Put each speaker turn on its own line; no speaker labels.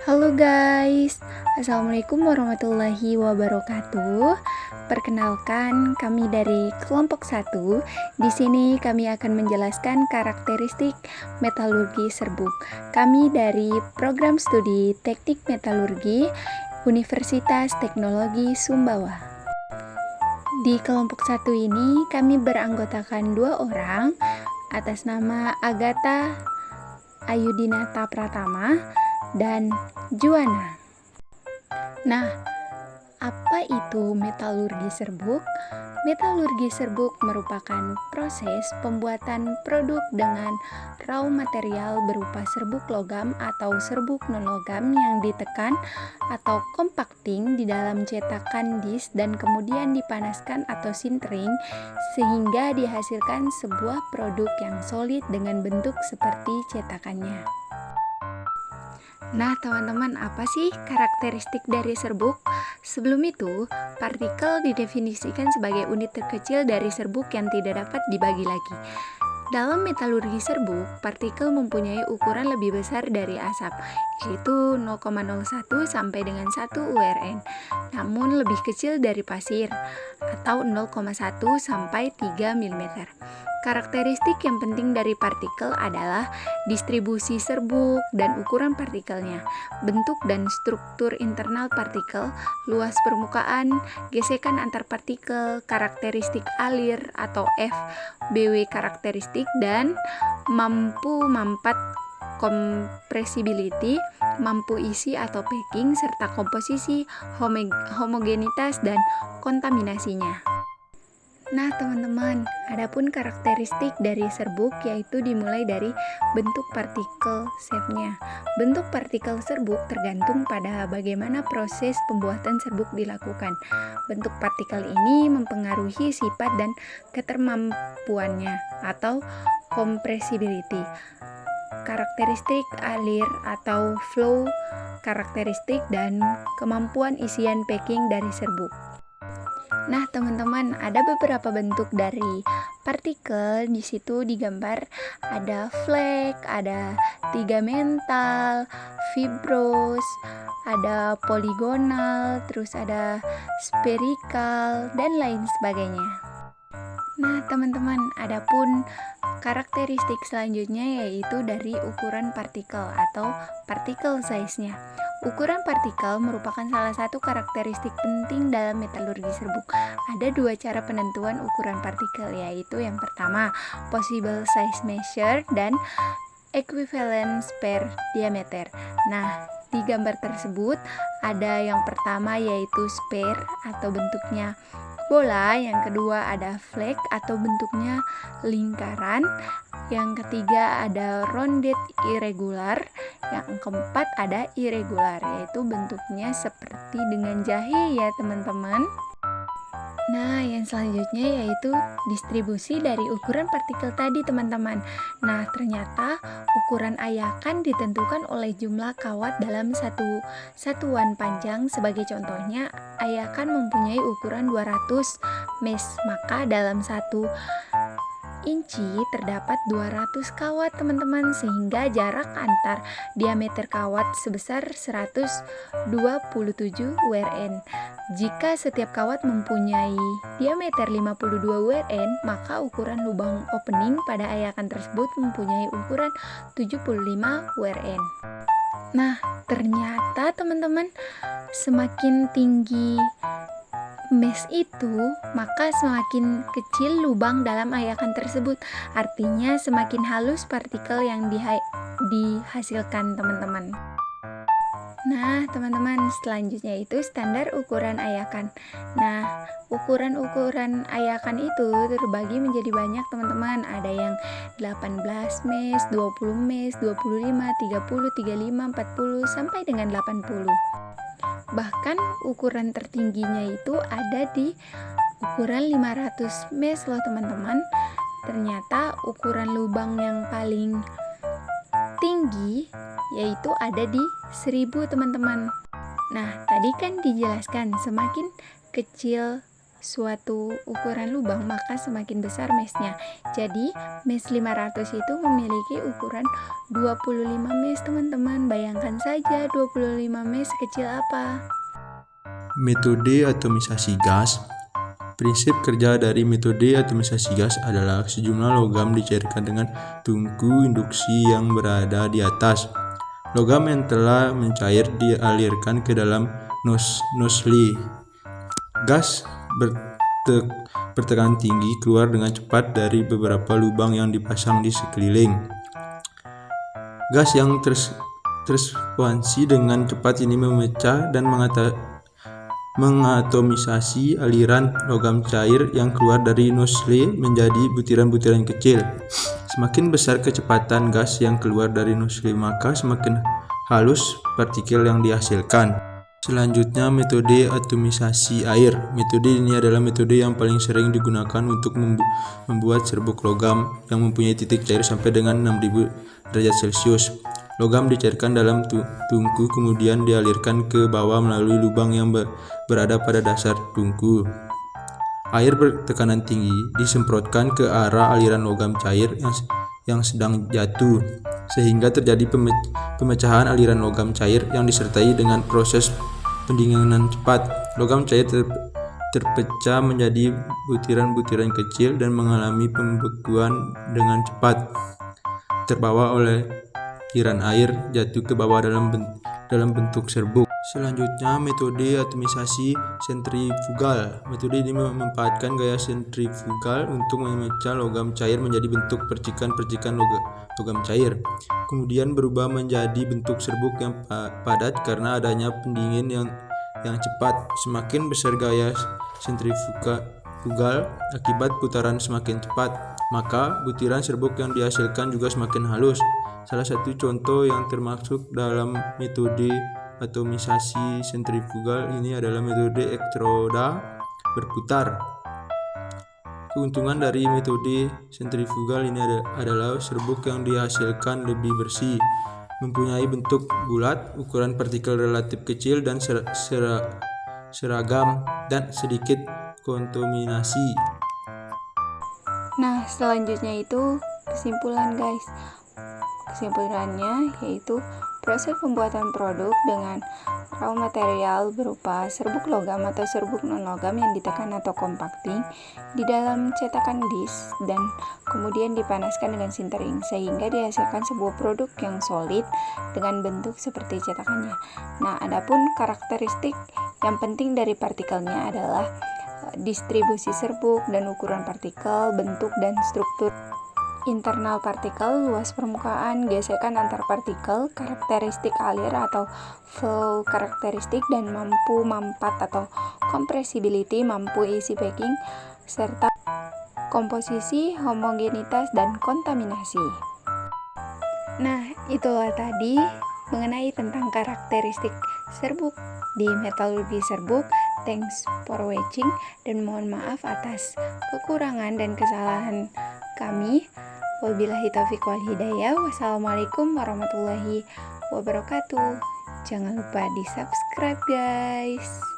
Halo guys, Assalamualaikum warahmatullahi wabarakatuh. Perkenalkan, kami dari kelompok 1. Di sini kami akan menjelaskan karakteristik metalurgi serbuk. Kami dari program studi Teknik Metalurgi Universitas Teknologi Sumbawa. Di kelompok 1 ini kami beranggotakan 2 orang atas nama Agatha Ayudinata Pratama dan Juwana. Nah, apa itu metalurgi serbuk? Metalurgi serbuk merupakan proses pembuatan produk dengan raw material berupa serbuk logam atau serbuk non-logam yang ditekan atau compacting di dalam cetakan disk dan kemudian dipanaskan atau sintering sehingga dihasilkan sebuah produk yang solid dengan bentuk seperti cetakannya. Nah, teman-teman, apa sih karakteristik dari serbuk? Sebelum itu, partikel didefinisikan sebagai unit terkecil dari serbuk yang tidak dapat dibagi lagi. Dalam metalurgi serbuk, partikel mempunyai ukuran lebih besar dari asap, yaitu 0,01 sampai dengan 1 URN, namun lebih kecil dari pasir, atau 0,1 sampai 3 mm. Karakteristik yang penting dari partikel adalah distribusi serbuk dan ukuran partikelnya, bentuk dan struktur internal partikel, luas permukaan, gesekan antar partikel, karakteristik alir atau F, BW karakteristik, dan mampu mampat compressibility, mampu isi atau packing, serta komposisi, homogenitas, dan kontaminasinya. Nah, teman-teman, adapun karakteristik dari serbuk yaitu dimulai dari bentuk partikel shape-nya. Bentuk partikel serbuk tergantung pada bagaimana proses pembuatan serbuk dilakukan. Bentuk partikel ini mempengaruhi sifat dan ketermampuannya atau compressibility. Karakteristik alir atau flow karakteristik dan kemampuan isian packing dari serbuk. Nah, teman-teman, ada beberapa bentuk dari partikel. Di situ digambar ada flake, ada tigamental, fibrous, ada poligonal, terus ada spherical, dan lain sebagainya. Nah, teman-teman, adapun karakteristik selanjutnya yaitu dari ukuran partikel atau particle size-nya. Ukuran partikel merupakan salah satu karakteristik penting dalam metalurgi serbuk. Ada 2 cara penentuan ukuran partikel, yaitu yang pertama, possible size measure dan equivalence per diameter. Nah, di gambar tersebut ada yang pertama yaitu sphere atau bentuknya bola, yang kedua ada flake atau bentuknya lingkaran, yang ketiga ada rounded irregular, yang keempat ada irregular, yaitu bentuknya seperti dengan jahe ya teman-teman. Nah, yang selanjutnya yaitu distribusi dari ukuran partikel tadi teman-teman. Nah, ternyata ukuran ayakan ditentukan oleh jumlah kawat dalam satu satuan panjang. Sebagai contohnya, ayakan mempunyai ukuran 200 mes, maka dalam 1 inci terdapat 200 kawat teman-teman, sehingga jarak antar diameter kawat sebesar 127 WRN. Jika setiap kawat mempunyai diameter 52 WRN, maka ukuran lubang opening pada ayakan tersebut mempunyai ukuran 75 WRN. Nah, ternyata teman-teman, semakin tinggi mesh itu, maka semakin kecil lubang dalam ayakan tersebut. Artinya semakin halus partikel yang dihasilkan teman-teman. Nah, teman-teman, selanjutnya itu standar ukuran ayakan. Nah, ukuran-ukuran ayakan itu terbagi menjadi banyak teman-teman. Ada yang 18 mes, 20 mes, 25, 30, 35, 40, sampai dengan 80. Bahkan ukuran tertingginya itu ada di ukuran 500 mes loh teman-teman. Ternyata ukuran lubang yang paling tinggi yaitu ada di 1000 teman-teman. Nah, tadi kan dijelaskan semakin kecil suatu ukuran lubang, maka semakin besar mesnya. Jadi mes 500 itu memiliki ukuran 25 mes, teman-teman. Bayangkan saja 25 mes kecil apa.
Metode atomisasi gas. Prinsip kerja dari metode atomisasi gas adalah sejumlah logam dicairkan dengan tungku induksi yang berada di atas. Logam yang telah mencair dialirkan ke dalam nozzle. Gas bertekanan tinggi keluar dengan cepat dari beberapa lubang yang dipasang di sekeliling. Gas yang terekspansi dengan cepat ini memecah dan mengatomisasi aliran logam cair yang keluar dari nozzle menjadi butiran-butiran kecil. Semakin besar kecepatan gas yang keluar dari nozzle, maka semakin halus partikel yang dihasilkan. Selanjutnya, metode atomisasi air. Metode ini adalah metode yang paling sering digunakan untuk membuat serbuk logam yang mempunyai titik cair sampai dengan 6000 derajat Celcius. Logam dicairkan dalam tungku kemudian dialirkan ke bawah melalui lubang yang berada pada dasar tungku. Air bertekanan tinggi disemprotkan ke arah aliran logam cair yang sedang jatuh, sehingga terjadi pemecahan aliran logam cair yang disertai dengan proses pendinginan cepat. Logam cair terpecah menjadi butiran-butiran kecil dan mengalami pembekuan dengan cepat, terbawa oleh aliran air jatuh ke bawah dalam bentuk serbuk. Selanjutnya, metode atomisasi sentrifugal. Metode ini memanfaatkan gaya sentrifugal untuk memecah logam cair menjadi bentuk percikan-percikan logam cair, kemudian berubah menjadi bentuk serbuk yang padat karena adanya pendingin yang cepat. Semakin besar gaya sentrifugal akibat putaran semakin cepat, maka butiran serbuk yang dihasilkan juga semakin halus. Salah satu contoh yang termasuk dalam metode atomisasi sentrifugal ini adalah metode elektroda berputar. Keuntungan dari metode sentrifugal ini adalah serbuk yang dihasilkan lebih bersih, mempunyai bentuk bulat, ukuran partikel relatif kecil dan seragam, dan sedikit kontaminasi.
Nah, selanjutnya itu kesimpulan, guys. Kesimpulannya yaitu proses pembuatan produk dengan raw material berupa serbuk logam atau serbuk non-logam yang ditekan atau compacting di dalam cetakan disk dan kemudian dipanaskan dengan sintering sehingga dihasilkan sebuah produk yang solid dengan bentuk seperti cetakannya. Nah, adapun karakteristik yang penting dari partikelnya adalah distribusi serbuk dan ukuran partikel, bentuk dan struktur internal partikel, luas permukaan, gesekan antar partikel, karakteristik alir atau flow karakteristik, dan mampu mampat atau compressibility, mampu isi packing, serta komposisi, homogenitas, dan kontaminasi. Nah, itulah tadi mengenai tentang karakteristik serbuk di metalurgi serbuk. Thanks for watching dan mohon maaf atas kekurangan dan kesalahan kami. Wabillahi taufiq wal hidayah. Wassalamualaikum warahmatullahi wabarakatuh. Jangan lupa di subscribe, guys.